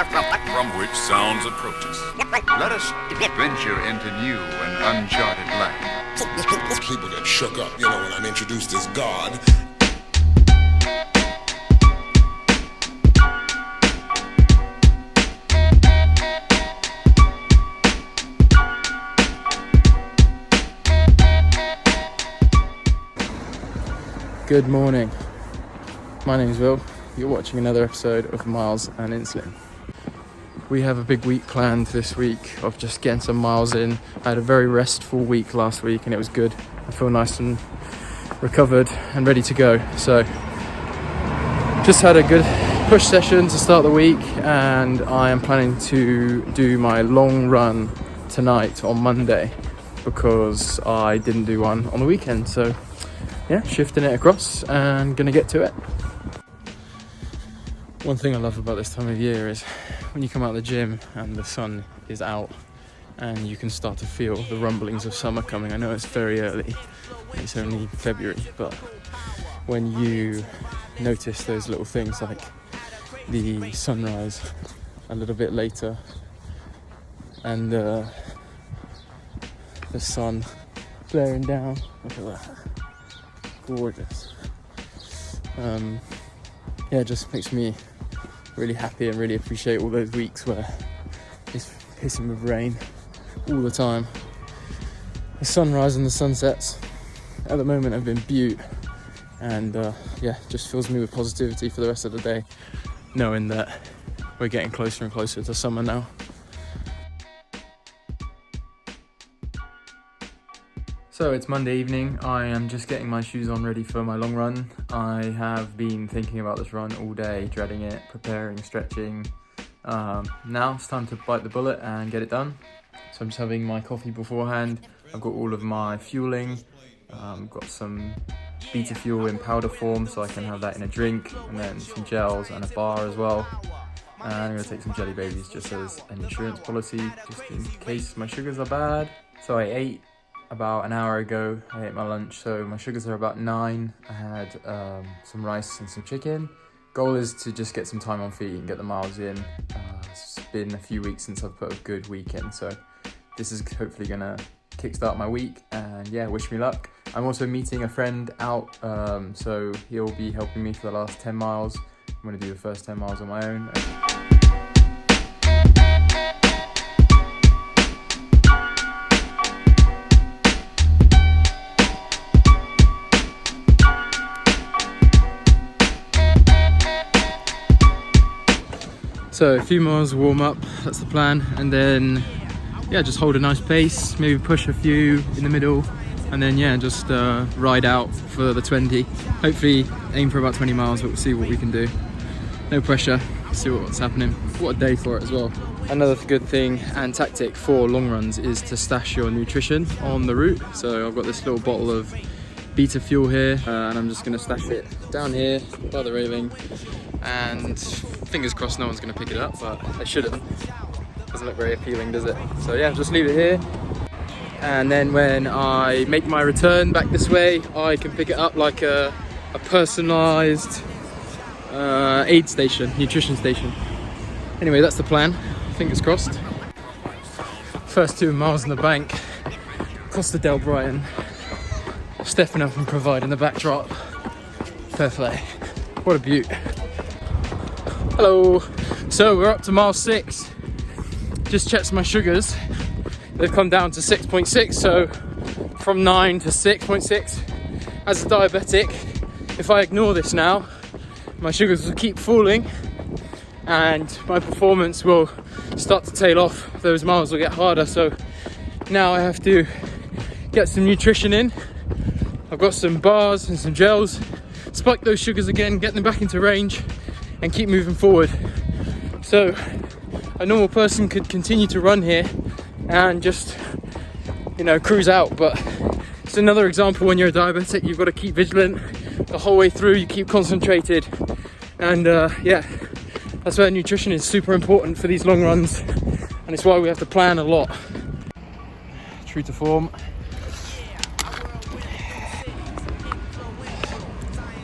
from which sounds approach us. Let us venture into new and uncharted land. People get shook up, when I'm introduced as God. Good morning. My name's Will. You're watching another episode of Miles and Insulin. We have a big week planned this week of just getting some miles in. I had a very restful week last week and it was good. I feel nice and recovered and ready to go. So just had a good push session to start the week, and I am planning to do my long run tonight on Monday because I didn't do one on the weekend. So yeah, shifting it across and gonna get to it. One thing I love about this time of year is when you come out of the gym and the sun is out and you can start to feel the rumblings of summer coming. I know it's very early, it's only February, but when you notice those little things like the sunrise a little bit later and the sun glaring down, look at that, gorgeous. It just makes me really happy and really appreciate all those weeks where it's pissing with rain all the time. The sunrise and the sunsets at the moment have been beaut, and just fills me with positivity for the rest of the day, knowing that we're getting closer and closer to summer now. So it's Monday evening. I am just getting my shoes on ready for my long run. I have been thinking about this run all day, dreading it, preparing, stretching. Now it's time to bite the bullet and get it done. So I'm just having my coffee beforehand. I've got all of my fueling. Got some beta fuel in powder form so I can have that in a drink, and then some gels and a bar as well. And I'm gonna take some jelly babies just as an insurance policy, just in case my sugars are bad. So I ate about an hour ago. I ate my lunch, so my sugars are about 9. I had some rice and some chicken. Goal is to just get some time on feet and get the miles in. It's been a few weeks since I've put a good week in, so this is hopefully gonna kickstart my week, and yeah, wish me luck. I'm also meeting a friend out, so he'll be helping me for the last 10 miles. I'm gonna do the first 10 miles on my own. So a few miles warm up, that's the plan, and then just hold a nice pace, maybe push a few in the middle, and then just ride out for the 20. Hopefully aim for about 20 miles, but we'll see what we can do. No pressure, see what's happening. What a day for it as well. Another good thing and tactic for long runs is to stash your nutrition on the route. So I've got this little bottle of beta fuel here, and I'm just gonna stash it down here by the railing, and fingers crossed no one's gonna pick it up, but they shouldn't. Doesn't look very appealing, does it? So yeah, just leave it here, and then when I make my return back this way, I can pick it up like a personalized aid station, nutrition station. Anyway, that's the plan, fingers crossed. First 2 miles in the bank, Costa del Brighton, stepping up and providing the backdrop. Fair play, what a beaut. Hello, so we're up to mile 6. Just checked my sugars, they've come down to 6.6, so from 9 to 6.6. As a diabetic, if I ignore this now, my sugars will keep falling and my performance will start to tail off. Those miles will get harder, so now I have to get some nutrition in. I've got some bars and some gels, spike those sugars again, get them back into range and keep moving forward. So a normal person could continue to run here and just, cruise out, but it's another example when you're a diabetic, you've got to keep vigilant the whole way through, you keep concentrated, and that's where nutrition is super important for these long runs, and it's why we have to plan a lot. True to form.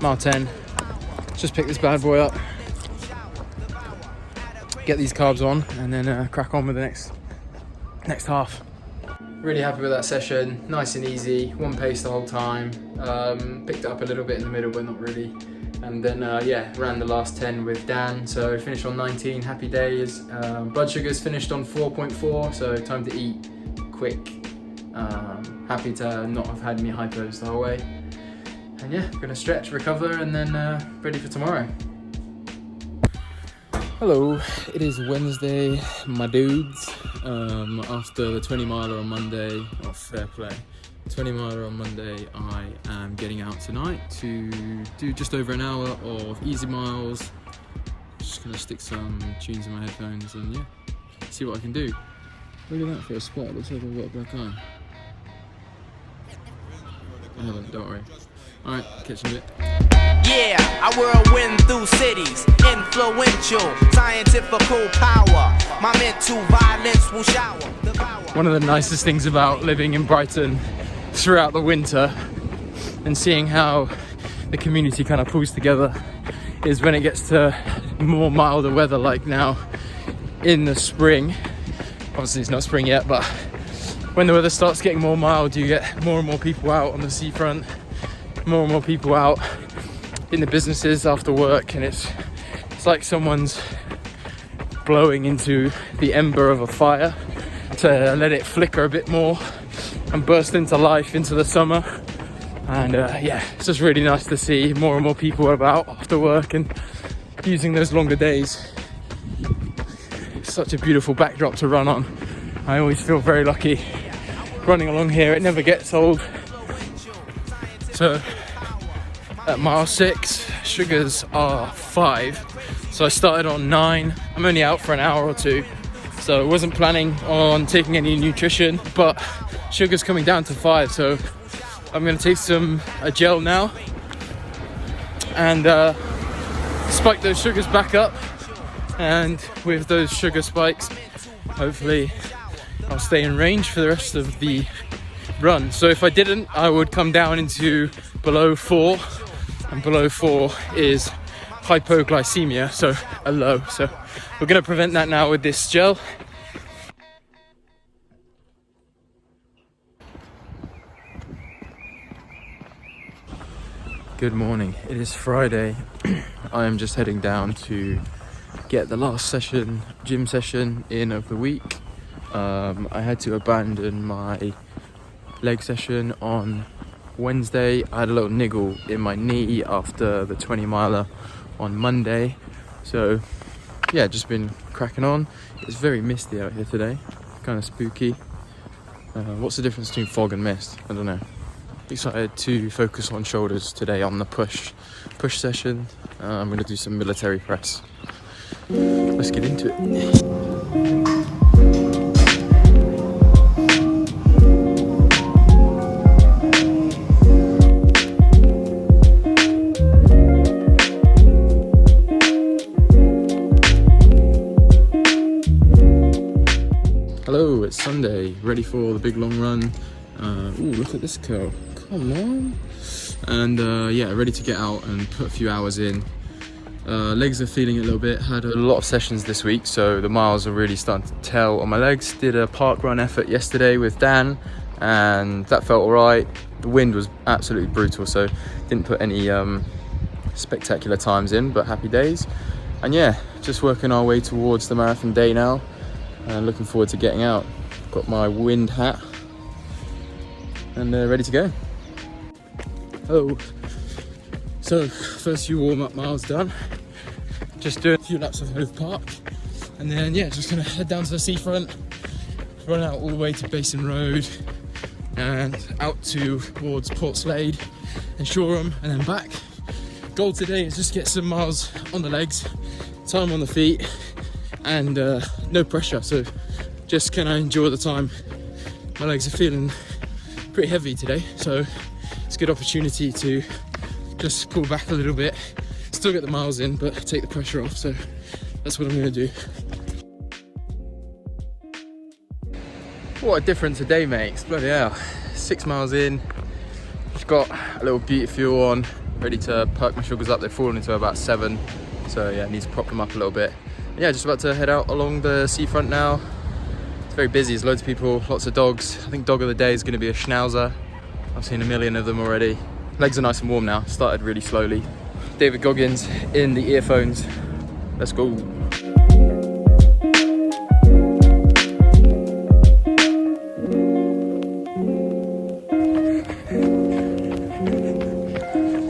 Mile 10, just pick this bad boy up. get these carbs on, and then crack on with the next half. Really happy with that session, nice and easy, one pace the whole time. Picked it up a little bit in the middle, but not really. And then yeah, ran the last 10 with Dan, so finished on 19, happy days. Blood sugars finished on 4.4, so time to eat quick. Happy to not have had any hypos the whole way. And yeah, gonna stretch, recover, and then ready for tomorrow. Hello, it is Wednesday, my dudes. After the 20 miler on Monday, oh fair play, 20 miler on Monday, I am getting out tonight to do just over an hour of easy miles. Just gonna stick some tunes in my headphones and yeah, see what I can do. Look at that for a spot, it looks like I've got a black eye. I haven't, don't worry. Alright, catch you in a bit. Yeah, I whirlwind through cities, influential, scientifical power. My mental violence will shower. One of the nicest things about living in Brighton throughout the winter and seeing how the community kind of pulls together is when it gets to more milder weather, like now in the spring. Obviously it's not spring yet, but when the weather starts getting more mild, you get more and more people out on the seafront, more and more people out in the businesses after work, and it's like someone's blowing into the ember of a fire to let it flicker a bit more and burst into life into the summer. And yeah, it's just really nice to see more and more people about after work and using those longer days. It's such a beautiful backdrop to run on. I always feel very lucky running along here. It never gets old. So at mile 6, sugars are 5. So I started on 9. I'm only out for an hour or two, so I wasn't planning on taking any nutrition, but sugar's coming down to 5, so I'm going to take a gel now and spike those sugars back up. And with those sugar spikes, hopefully I'll stay in range for the rest of the run. So if I didn't, I would come down into below 4, and below 4 is hypoglycemia, so a low. So we're going to prevent that now with this gel. Good morning, it is Friday. I am just heading down to get the last gym session in of the week. I had to abandon my leg session on Wednesday. I had a little niggle in my knee after the 20 miler on Monday, so yeah, just been cracking on. It's very misty out here today, kind of spooky. What's the difference between fog and mist? I don't know. Excited to focus on shoulders today on the push session. I'm going to do some military press. Let's get into it. Hello, it's Sunday, ready for the big long run. Ooh, look at this curl, come on. And yeah, ready to get out and put a few hours in. Legs are feeling it a little bit, had a lot of sessions this week, so the miles are really starting to tell on my legs. Did a park run effort yesterday with Dan, and that felt alright. The wind was absolutely brutal, so didn't put any spectacular times in, but happy days. And yeah, just working our way towards the marathon day now, and looking forward to getting out. Got my wind hat and ready to go. Oh, so first few warm-up miles done. Just doing a few laps of Hove Park, and then yeah, just gonna head down to the seafront, run out all the way to Basin Road and out towards Port Slade and Shoreham, and then back. Goal today is just get some miles on the legs, time on the feet, and no pressure, so just can I enjoy the time. My legs are feeling pretty heavy today, so it's a good opportunity to just pull back a little bit, still get the miles in, but take the pressure off. So that's what I'm going to do. What a difference a day makes, bloody hell. 6 miles in, just got a little beauty fuel on, ready to perk my sugars up. They've fallen into about 7, so yeah, I need to prop them up a little bit. Yeah, just about to head out along the seafront now. It's very busy, there's loads of people, lots of dogs. I think dog of the day is going to be a Schnauzer. I've seen a million of them already. Legs are nice and warm now, started really slowly. David Goggins in the earphones. Let's go.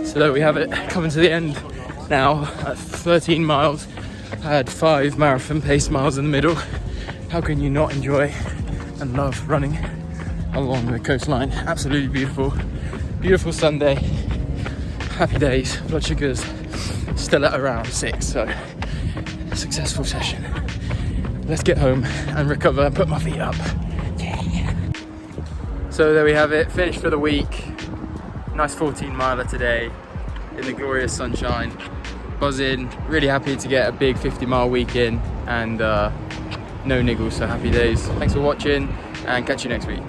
So there we have it, coming to the end now at 13 miles. I had 5 marathon pace miles in the middle. How can you not enjoy and love running along the coastline? Absolutely beautiful. Beautiful Sunday. Happy days. Blood sugars still at around 6, so successful session. Let's get home and recover and put my feet up. Yeah. So there we have it, finished for the week. Nice 14 miler today in the glorious sunshine. Buzzing, really happy to get a big 50-mile week in, and no niggles, so happy days. Thanks for watching and catch you next week.